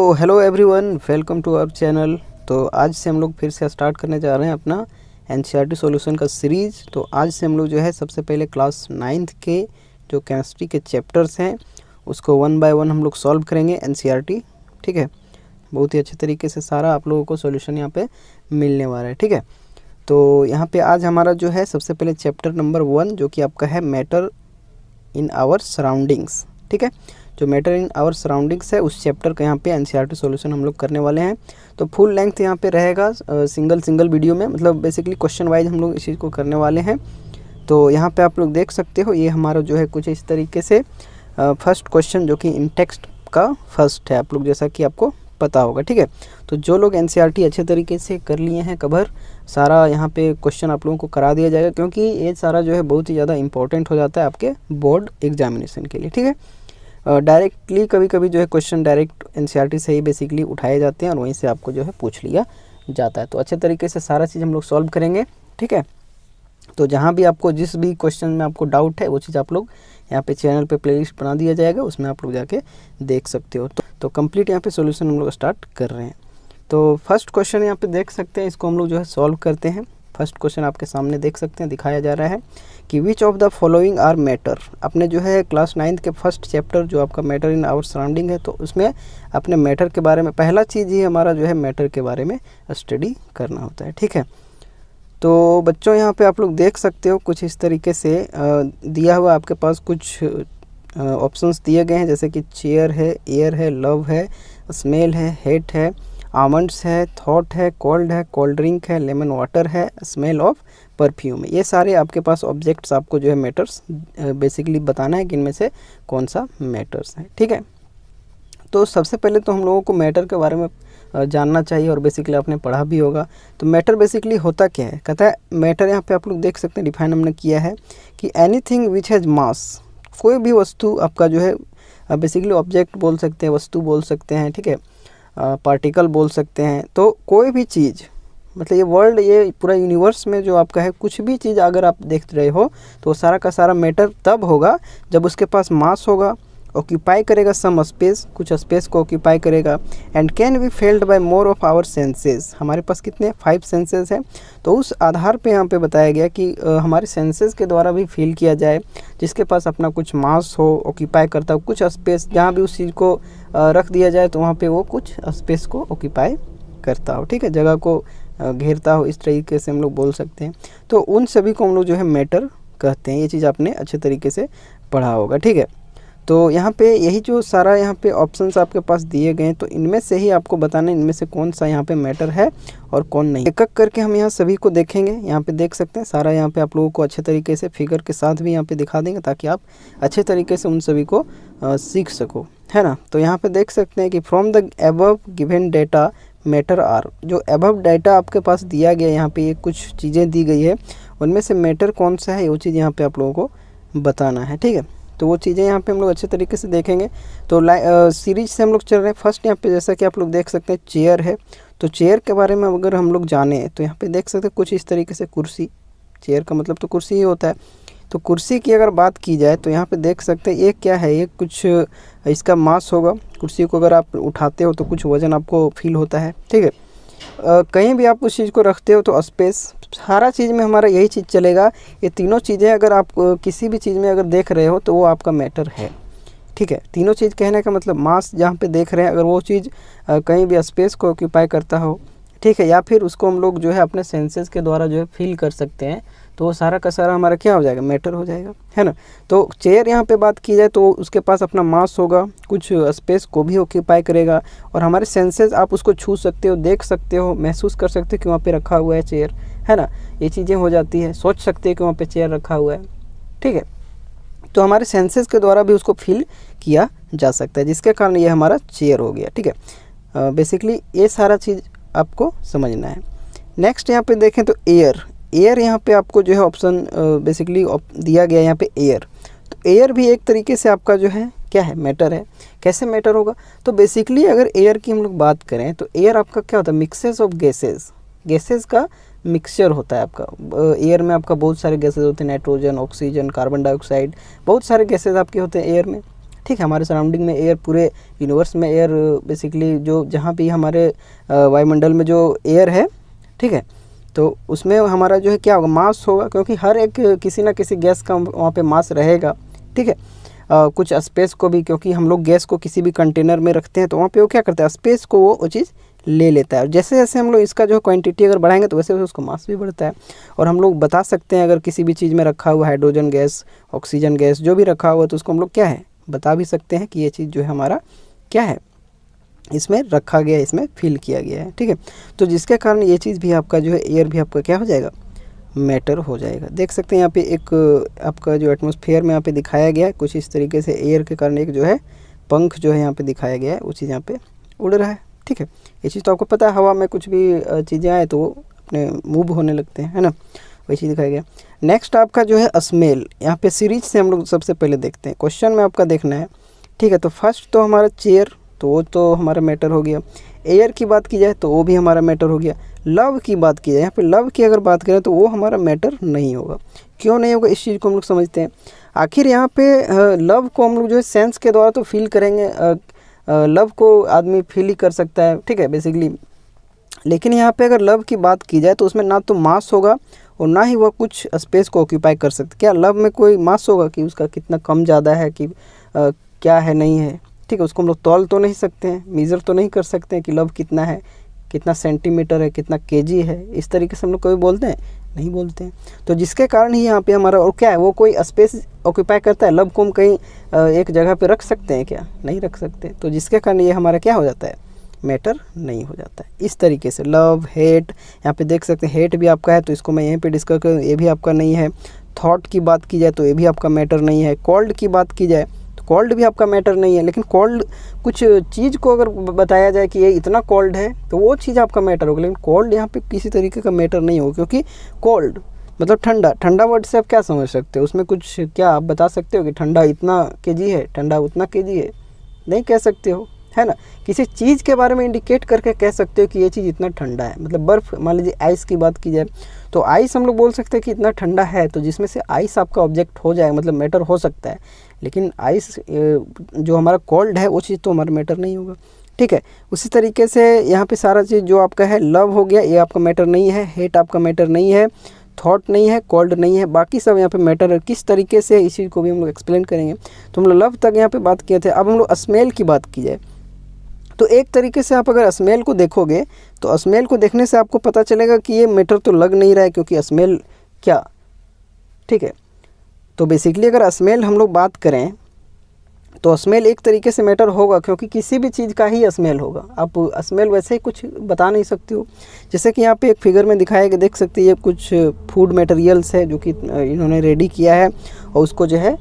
Hello everyone, welcome to our channel. तो आज से हम लोग फिर से स्टार्ट करने जा रहे हैं अपना एनसीईआरटी सॉल्यूशन का सीरीज़। तो आज से हम लोग जो है सबसे पहले क्लास 9th के जो केमिस्ट्री के चैप्टर्स हैं उसको 1 बाय 1 हम लोग सॉल्व करेंगे एनसीईआरटी। ठीक है, बहुत ही अच्छे तरीके से सारा आप लोगों को सॉल्यूशन यहाँ पे मिलने वाला है। ठीक है, तो यहाँ पे आज हमारा जो है सबसे पहले चैप्टर नंबर 1 जो कि आपका है मैटर इन आवर सराउंडिंग्स। ठीक है, जो मैटर इन आवर सराउंडिंग्स है उस चैप्टर का यहाँ पे एनसीईआरटी सॉल्यूशन हम लोग करने वाले हैं। तो फुल लेंथ यहाँ पे रहेगा सिंगल वीडियो में, मतलब बेसिकली क्वेश्चन वाइज हम लोग इस चीज़ को करने वाले हैं। तो यहाँ पे आप लोग देख सकते हो ये हमारा जो है कुछ इस तरीके से फर्स्ट क्वेश्चन जो कि इन टेक्स्ट का फर्स्ट है, आप लोग जैसा कि आपको पता होगा। ठीक है, तो जो लोग एनसीईआरटी अच्छे तरीके से कर लिए हैं कवर, सारा यहाँ पे क्वेश्चन आप लोगों को करा दिया जाएगा, क्योंकि ये सारा जो है बहुत ही ज़्यादा इंपॉर्टेंट हो जाता है आपके बोर्ड एग्जामिनेशन के लिए। ठीक है, डायरेक्टली कभी कभी जो है क्वेश्चन डायरेक्ट एनसीईआरटी से ही बेसिकली उठाए जाते हैं और वहीं से आपको जो है पूछ लिया जाता है। तो अच्छे तरीके से सारा चीज़ हम लोग सॉल्व करेंगे। ठीक है, तो जहाँ भी आपको जिस भी क्वेश्चन में आपको डाउट है वो चीज़ आप लोग यहाँ पे चैनल पे प्लेलिस्ट बना दिया जाएगा, उसमें आप लोग जाके देख सकते हो। तो कंप्लीट यहाँ पे सॉल्यूशन हम लोग स्टार्ट कर रहे हैं। तो फर्स्ट क्वेश्चन यहाँ पे देख सकते हैं, इसको हम लोग जो है सॉल्व करते हैं। फर्स्ट क्वेश्चन आपके सामने देख सकते हैं, दिखाया जा रहा है कि which of the following are matter. अपने जो है क्लास 9th के फर्स्ट चैप्टर जो आपका मैटर इन आवर सराउंडिंग है, तो उसमें अपने मैटर के बारे में पहला चीज़ ही हमारा जो है मैटर के बारे में स्टडी करना होता है। ठीक है, तो बच्चों यहाँ पे आप लोग देख सकते हो कुछ इस तरीके से दिया हुआ आपके पास कुछ ऑप्शंस दिए गए हैं, जैसे कि चेयर है, एयर है, लव है, स्मेल है, हेट है, आमंड्स है, थॉट है, कोल्ड ड्रिंक है, लेमन वाटर है, स्मेल ऑफ परफ्यूम है। ये सारे आपके पास ऑब्जेक्ट्स आपको जो है मैटर्स बेसिकली बताना है कि इनमें से कौन सा मैटर्स है। ठीक है, तो सबसे पहले तो हम लोगों को मैटर के बारे में जानना चाहिए और बेसिकली आपने पढ़ा भी होगा। तो मैटर बेसिकली होता क्या है, कहता है मैटर यहाँ पे आप लोग देख सकते हैं डिफाइन हमने किया है कि एनीथिंग विच हैज़ मास, कोई भी वस्तु आपका जो है बेसिकली ऑब्जेक्ट बोल सकते हैं, वस्तु बोल सकते हैं। ठीक है, पार्टिकल बोल सकते हैं। तो कोई भी चीज़, मतलब ये वर्ल्ड, ये पूरा यूनिवर्स में जो आपका है कुछ भी चीज़ अगर आप देख रहे हो तो सारा का सारा मैटर तब होगा जब उसके पास मास होगा, ऑक्यूपाई करेगा सम स्पेस, कुछ स्पेस को ऑक्यूपाई करेगा, and can be felt by more of our senses. हमारे पास कितने 5 सेंसेस हैं, तो उस आधार पे यहाँ पे बताया गया कि हमारे सेंसेस के द्वारा भी फील किया जाए, जिसके पास अपना कुछ मास हो, ऑक्यूपाई करता हो कुछ स्पेस, जहाँ भी उस चीज़ को रख दिया जाए तो वहाँ पे वो कुछ स्पेस को ऑक्यूपाई करता हो। ठीक है, जगह को घेरता हो, इस तरीके से हम लोग बोल सकते हैं। तो उन सभी को हम लोग जो है मैटर कहते हैं। ये चीज़ आपने अच्छे तरीके से पढ़ा होगा। ठीक है, तो यहाँ पे यही जो सारा यहाँ पे ऑप्शंस आपके पास दिए गए हैं, तो इनमें से ही आपको बताना है इनमें से कौन सा यहाँ पे मैटर है और कौन नहीं। एक एक करके हम यहाँ सभी को देखेंगे। यहाँ पे देख सकते हैं सारा यहाँ पे आप लोगों को अच्छे तरीके से फिगर के साथ भी यहाँ पे दिखा देंगे, ताकि आप अच्छे तरीके से उन सभी को सीख सको, है ना। तो यहाँ पे देख सकते हैं कि from the above given data matter are, जो एबव डाटा आपके पास दिया गया, यहाँ पे ये कुछ चीज़ें दी गई है, उनमें से मैटर कौन सा है वो चीज़ यहाँ पे आप लोगों को बताना है। ठीक है, तो वो चीज़ें यहाँ पे हम लोग अच्छे तरीके से देखेंगे। तो सीरीज से हम लोग चल रहे हैं। फर्स्ट यहाँ पे जैसा कि आप लोग देख सकते हैं चेयर है, तो चेयर के बारे में अगर हम लोग जाने तो यहाँ पे देख सकते हैं कुछ इस तरीके से कुर्सी, चेयर का मतलब तो कुर्सी ही होता है। तो कुर्सी की अगर बात की जाए तो यहाँ पे देख सकते हैं ये क्या है, ये कुछ इसका मास होगा। कुर्सी को अगर आप उठाते हो तो कुछ वज़न आपको फील होता है। ठीक है, कहीं भी आप उस चीज़ को रखते हो तो स्पेस, सारा चीज़ में हमारा यही चीज़ चलेगा। ये तीनों चीज़ें अगर आप किसी भी चीज़ में अगर देख रहे हो तो वो आपका मैटर है। ठीक है, तीनों चीज़ कहने का मतलब मास जहाँ पे देख रहे हैं, अगर वो चीज़ कहीं भी स्पेस को ऑक्यूपाई करता हो, ठीक है, या फिर उसको हम लोग जो है अपने सेंसेस के द्वारा जो है फील कर सकते हैं, तो वो सारा का सारा हमारा क्या हो जाएगा, मैटर हो जाएगा, है ना। तो चेयर यहाँ पे बात की जाए तो उसके पास अपना मास होगा, कुछ स्पेस को भी ऑक्यूपाई करेगा, और हमारे सेंसेस आप उसको छू सकते हो, देख सकते हो, महसूस कर सकते हो कि वहाँ पे रखा हुआ है चेयर, है ना। ये चीज़ें हो जाती है, सोच सकते हैं कि वहाँ पे चेयर रखा हुआ है। ठीक है, तो हमारे सेंसेस के द्वारा भी उसको फील किया जा सकता है, जिसके कारण ये हमारा चेयर हो गया। ठीक है, बेसिकली ये सारा चीज़ आपको समझना है। नेक्स्ट यहाँ पे देखें तो एयर, एयर यहाँ पे आपको जो है ऑप्शन बेसिकली दिया गया है यहाँ पे एयर। तो एयर भी एक तरीके से आपका जो है क्या है, मैटर है। कैसे मैटर होगा, तो बेसिकली अगर एयर की हम लोग बात करें तो एयर आपका क्या होता है, मिक्सेस ऑफ गैसेस का मिक्सचर होता है आपका। एयर में आपका बहुत सारे गैसेस होते हैं, नाइट्रोजन, ऑक्सीजन, कार्बन डाइऑक्साइड, बहुत सारे गैसेस आपके होते हैं एयर में। ठीक है। हमारे सराउंडिंग में एयर, पूरे यूनिवर्स में एयर बेसिकली जो जहाँ भी हमारे वायुमंडल में जो एयर है, ठीक है, तो उसमें हमारा जो है क्या होगा, मास होगा, क्योंकि हर एक किसी ना किसी गैस का वहाँ पे मास रहेगा, ठीक है। कुछ स्पेस को भी, क्योंकि हम लोग गैस को किसी भी कंटेनर में रखते हैं तो वहाँ पे वो क्या करता है, स्पेस को वो चीज़ ले लेता है। जैसे जैसे हम लोग इसका जो क्वांटिटी अगर बढ़ाएंगे तो वैसे वैसे उसका मास भी बढ़ता है। और हम लोग बता सकते हैं अगर किसी भी चीज़ में रखा हुआ हाइड्रोजन गैस, ऑक्सीजन गैस जो भी रखा हुआ तो उसको हम लोग क्या है, बता भी सकते हैं कि ये चीज़ जो है हमारा क्या है, इसमें रखा गया है, इसमें फिल किया गया है, ठीक है। तो जिसके कारण ये चीज़ भी आपका जो है, एयर भी आपका क्या हो जाएगा, मैटर हो जाएगा। देख सकते हैं यहाँ पे एक आपका जो एटमॉस्फेयर में यहाँ पे दिखाया गया है कुछ इस तरीके से, एयर के कारण एक जो है पंख जो है यहाँ पे दिखाया गया है, वो चीज़ यहाँ पे उड़ रहा है, ठीक है। ये चीज़ तो आपको पता है, हवा में कुछ भी चीज़ें आए तो वो अपने मूव होने लगते हैं, है ना, वही चीज़ दिखाया गया। नेक्स्ट आपका जो है स्मेल, यहाँ पे सीरीज से हम लोग सबसे पहले देखते हैं, क्वेश्चन में आपका देखना है, ठीक है। तो फर्स्ट तो हमारा चेयर, तो वो तो हमारा मैटर हो गया। एयर की बात की जाए तो वो भी हमारा मैटर हो गया। लव की बात की जाए, यहाँ पे लव की अगर बात करें तो वो हमारा मैटर नहीं होगा। क्यों नहीं होगा, इस चीज़ को हम लोग समझते हैं। आखिर यहाँ पे लव को हम लोग जो है सेंस के द्वारा तो फील करेंगे, लव को आदमी फील ही कर सकता है, ठीक है, बेसिकली। लेकिन यहाँ पे अगर लव की बात की जाए तो उसमें ना तो मास होगा और ना ही वह कुछ स्पेस को ऑक्यूपाई कर सकते। क्या लव में कोई मास होगा कि उसका कितना कम ज़्यादा है, कि क्या है, नहीं है, ठीक है। उसको हम लोग तौल तो नहीं सकते हैं, मेज़र तो नहीं कर सकते हैं कि लव कितना है, कितना सेंटीमीटर है, कितना केजी है, इस तरीके से हम लोग कभी बोलते हैं, नहीं बोलते हैं। तो जिसके कारण ही यहाँ पे हमारा, और क्या है, वो कोई स्पेस ऑक्यूपाई करता है, लव को हम कहीं एक जगह पे रख सकते हैं क्या, नहीं रख सकते। तो जिसके कारण ये हमारा क्या हो जाता है, मैटर नहीं हो जाता है। इस तरीके से लव, हेट, यहाँ पे देख सकते हैं हेट भी आपका है तो इसको मैं यहीं पे डिस्कस करूँ, ये भी आपका नहीं है। थॉट की बात की जाए तो ये भी आपका मैटर नहीं है। कोल्ड की बात की जाए तो कोल्ड भी आपका मैटर नहीं है। लेकिन कोल्ड, कुछ चीज़ को अगर बताया जाए कि ये इतना कोल्ड है तो वो चीज़ आपका मैटर होगा, लेकिन कोल्ड यहाँ पे किसी तरीके का मैटर नहीं होगा, क्योंकि कोल्ड मतलब ठंडा, ठंडा वर्ड से आप क्या समझ सकते हो, उसमें कुछ क्या आप बता सकते हो कि ठंडा इतना केजी है, ठंडा उतना केजी है, नहीं कह सकते हो, है ना। किसी चीज़ के बारे में इंडिकेट करके कह सकते हो कि ये चीज़ इतना ठंडा है। मतलब बर्फ़, मान लीजिए आइस की बात की जाए तो आइस हम लोग बोल सकते हैं कि इतना ठंडा है, तो जिसमें से आइस आपका ऑब्जेक्ट हो जाए, मतलब मैटर हो सकता है। लेकिन आइस जो हमारा कोल्ड है वो चीज़ तो हमारा मैटर नहीं होगा, ठीक है। उसी तरीके से यहाँ पे सारा चीज़ जो आपका है, लव हो गया, ये आपका मैटर नहीं है। हेट आपका मैटर नहीं है। थॉट नहीं है, कोल्ड नहीं है, बाकी सब यहाँ पे मैटर है। किस तरीके से इस चीज़ को भी हम लोग एक्सप्लेन करेंगे। तो हम लोग लव तक यहाँ पे बात किए थे। अब हम लोग स्मेल की बात की जाए तो एक तरीके से आप अगर स्मेल को देखोगे तो स्मेल को देखने से आपको पता चलेगा कि ये मैटर तो लग नहीं रहा है, क्योंकि स्मेल क्या, ठीक है। तो बेसिकली अगर स्मेल हम लोग बात करें तो स्मेल एक तरीके से मैटर होगा, क्योंकि किसी भी चीज़ का ही स्मेल होगा। आप स्मेल वैसे ही कुछ बता नहीं सकते हो। जैसे कि यहाँ पे एक फिगर में दिखाया कि देख सकते हैं ये कुछ फूड मटेरियल्स है जो कि इन्होंने रेडी किया है, और उसको जो है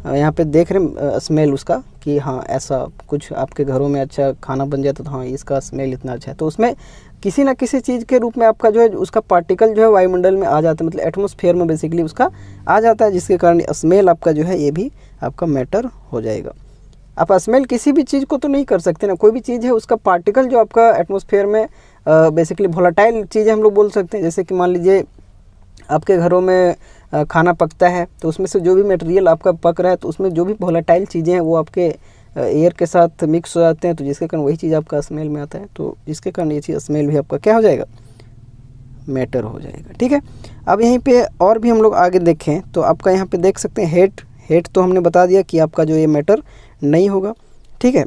यहाँ पे देख रहे स्मेल उसका कि हाँ ऐसा कुछ आपके घरों में अच्छा खाना बन जाता तो हाँ इसका स्मेल इतना अच्छा है। तो उसमें किसी ना किसी चीज़ के रूप में आपका जो है उसका पार्टिकल जो है वायुमंडल में आ जाता है, मतलब एटमॉस्फेयर में बेसिकली उसका आ जाता है, जिसके कारण स्मेल आपका जो है ये भी आपका मैटर हो जाएगा। आप स्मेल किसी भी चीज़ को तो नहीं कर सकते ना, कोई भी चीज़ है उसका पार्टिकल जो आपका एटमॉस्फेयर में बेसिकली वोलेटाइल चीज़ें हम लोग बोल सकते हैं। जैसे कि मान लीजिए आपके घरों में खाना पकता है तो उसमें से जो भी मटेरियल आपका पक रहा है तो उसमें जो भी वोलेटाइल चीज़ें हैं वो आपके एयर के साथ मिक्स हो जाते हैं, तो जिसके कारण वही चीज़ आपका स्मेल में आता है। तो जिसके कारण ये चीज़ स्मेल भी आपका क्या हो जाएगा, मैटर हो जाएगा, ठीक है। अब यहीं पे और भी हम लोग आगे देखें तो आपका यहाँ पे देख सकते हैं हेट तो हमने बता दिया कि आपका जो ये मैटर नहीं होगा, ठीक है।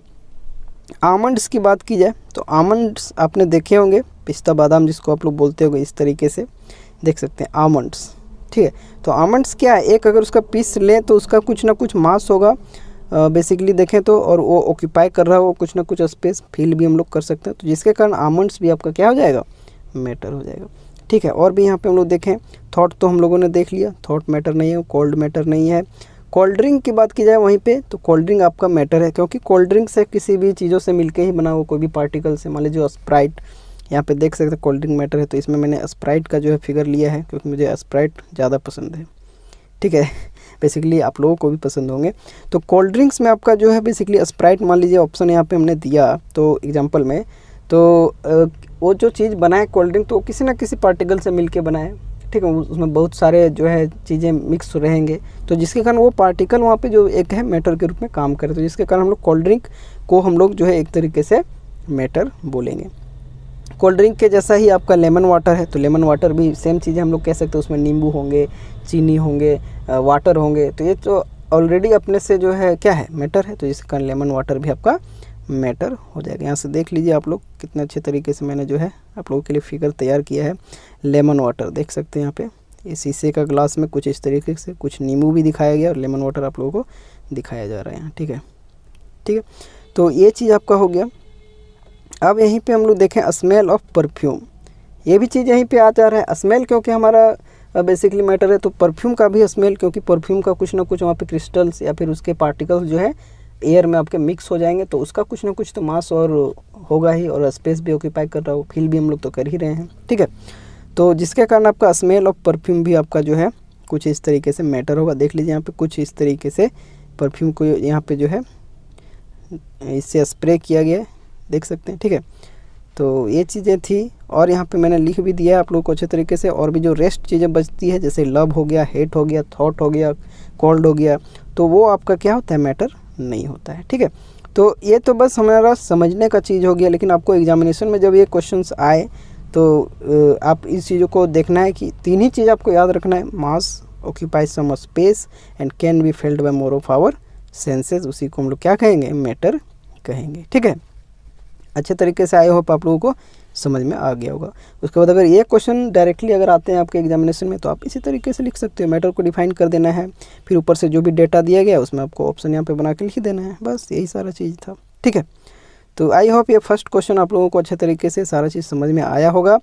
आमंड्स की बात की जाए तो आमंड्स आपने देखे होंगे, पिस्ता बादाम जिसको आप लोग बोलते होंगे, इस तरीके से देख सकते हैं आमंड्स, ठीक है। तो आमंड्स क्या है, एक अगर उसका पीस लें तो उसका कुछ ना कुछ मास होगा बेसिकली देखें तो, और वो ऑक्यूपाई कर रहा हो कुछ ना कुछ स्पेस, फील भी हम लोग कर सकते हैं। तो जिसके कारण आमंड्स भी आपका क्या हो जाएगा, मैटर हो जाएगा, ठीक है। और भी यहाँ पे हम लोग देखें, थॉट तो हम लोगों ने देख लिया, थॉट मैटर नहीं है। कोल्ड मैटर नहीं है। कोल्ड ड्रिंक की बात की जाए वहीं पे तो कोल्ड ड्रिंक आपका मैटर है, क्योंकि कोल्ड ड्रिंक से किसी भी चीज़ों से मिलके ही बना हुआ, कोई भी पार्टिकल से, मान लीजिए स्प्राइट, यहाँ पे देख सकते हैं कोल्ड ड्रिंक मैटर है। तो इसमें मैंने स्प्राइट का जो है फिगर लिया है, क्योंकि मुझे स्प्राइट ज़्यादा पसंद है, ठीक है। बेसिकली आप लोगों को भी पसंद होंगे। तो कोल्ड ड्रिंक्स में आपका जो है बेसिकली स्प्राइट, मान लीजिए ऑप्शन यहाँ पे हमने दिया तो एग्जांपल में, तो वो जो चीज़ बनाए कोल्ड ड्रिंक तो किसी ना किसी पार्टिकल से मिलके बनाए, ठीक है, उसमें बहुत सारे जो है चीज़ें मिक्स रहेंगे, तो जिसके कारण वो पार्टिकल वहाँ पे जो एक है मैटर के रूप में काम करे, तो जिसके कारण हम लोग कोल्ड ड्रिंक को हम लोग जो है एक तरीके से मैटर बोलेंगे। कोल्ड ड्रिंक के जैसा ही आपका लेमन वाटर है, तो लेमन वाटर भी सेम चीज़ें हम लोग कह सकते हैं, उसमें नींबू होंगे, चीनी होंगे, वाटर होंगे, तो ये तो ऑलरेडी अपने से जो है क्या है मैटर है, तो जिसके कारण लेमन वाटर भी आपका मैटर हो जाएगा। यहाँ से देख लीजिए आप लोग कितने अच्छे तरीके से मैंने जो है आप लोगों के लिए फिगर तैयार किया है। लेमन वाटर देख सकते हैं यहाँ पे, ये शीशे का ग्लास में कुछ इस तरीके से कुछ नींबू भी दिखाया गया और लेमन वाटर आप लोगों को दिखाया जा रहा है यहाँ, ठीक है। ठीक है, तो ये चीज़ आपका हो गया। अब यहीं पे हम लोग देखें स्मेल ऑफ परफ्यूम, ये भी चीज़ यहीं पे आ जा रहा है। स्मेल क्योंकि हमारा बेसिकली मैटर है, तो परफ्यूम का भी स्मेल, क्योंकि परफ्यूम का कुछ ना कुछ वहाँ पे क्रिस्टल्स या फिर उसके पार्टिकल्स जो है एयर में आपके मिक्स हो जाएंगे, तो उसका कुछ ना कुछ तो मास और होगा ही, और स्पेस भी ऑक्यूपाई कर रहा हो, फील भी हम लोग तो कर ही रहे हैं, ठीक है। तो जिसके कारण आपका स्मेल ऑफ परफ्यूम भी आपका जो है कुछ इस तरीके से मैटर होगा। देख लीजिए यहाँ पे कुछ इस तरीके से परफ्यूम को यहाँ पे जो है इससे स्प्रे किया गया है, देख सकते हैं, ठीक है। तो ये चीज़ें थी, और यहाँ पे मैंने लिख भी दिया है आप लोगों को अच्छे तरीके से। और भी जो रेस्ट चीज़ें बचती है, जैसे लव हो गया, हेट हो गया, थॉट हो गया, कोल्ड हो गया, तो वो आपका क्या होता है मैटर नहीं होता है, ठीक है। तो ये तो बस हमारा समझने का चीज़ हो गया, लेकिन आपको एग्जामिनेशन में जब ये क्वेश्चंस आए तो आप इस चीज़ों को देखना है कि तीन ही चीज़ आपको याद रखना है, mass occupies some space and can be felt by more of our senses, उसी को हम लोग क्या कहेंगे मैटर कहेंगे, ठीक है। अच्छे तरीके से आई होप आप लोगों को समझ में आ गया होगा। उसके बाद अगर ये क्वेश्चन डायरेक्टली अगर आते हैं आपके एग्जामिनेशन में, तो आप इसी तरीके से लिख सकते हो, मैटर को डिफाइन कर देना है, फिर ऊपर से जो भी डेटा दिया गया उसमें आपको ऑप्शन यहाँ पे बना के लिख देना है, बस यही सारा चीज़ था, ठीक है। तो आई होप ये फर्स्ट क्वेश्चन आप लोगों को अच्छे तरीके से सारा चीज़ समझ में आया होगा,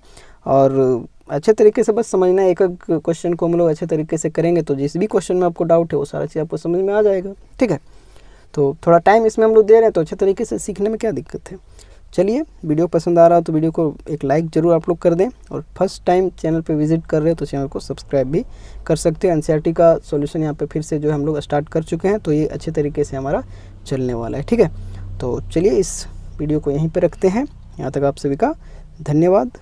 और अच्छे तरीके से बस समझना है, एक एक क्वेश्चन को हम लोग अच्छे तरीके से करेंगे तो जिस भी क्वेश्चन में आपको डाउट है वो सारा चीज़ आपको समझ में आ जाएगा, ठीक है। तो थोड़ा टाइम इसमें हम लोग दे रहे हैं, तो अच्छे तरीके से सीखने में क्या दिक्कत है। चलिए, वीडियो पसंद आ रहा हो तो वीडियो को एक लाइक ज़रूर आप लोग कर दें, और फर्स्ट टाइम चैनल पे विजिट कर रहे हो तो चैनल को सब्सक्राइब भी कर सकते हो। एनसीईआरटी का सॉल्यूशन यहाँ पे फिर से जो है हम लोग स्टार्ट कर चुके हैं, तो ये अच्छे तरीके से हमारा चलने वाला है, ठीक है। तो चलिए इस वीडियो को यहीं पे रखते हैं। यहाँ तक आप सभी का धन्यवाद।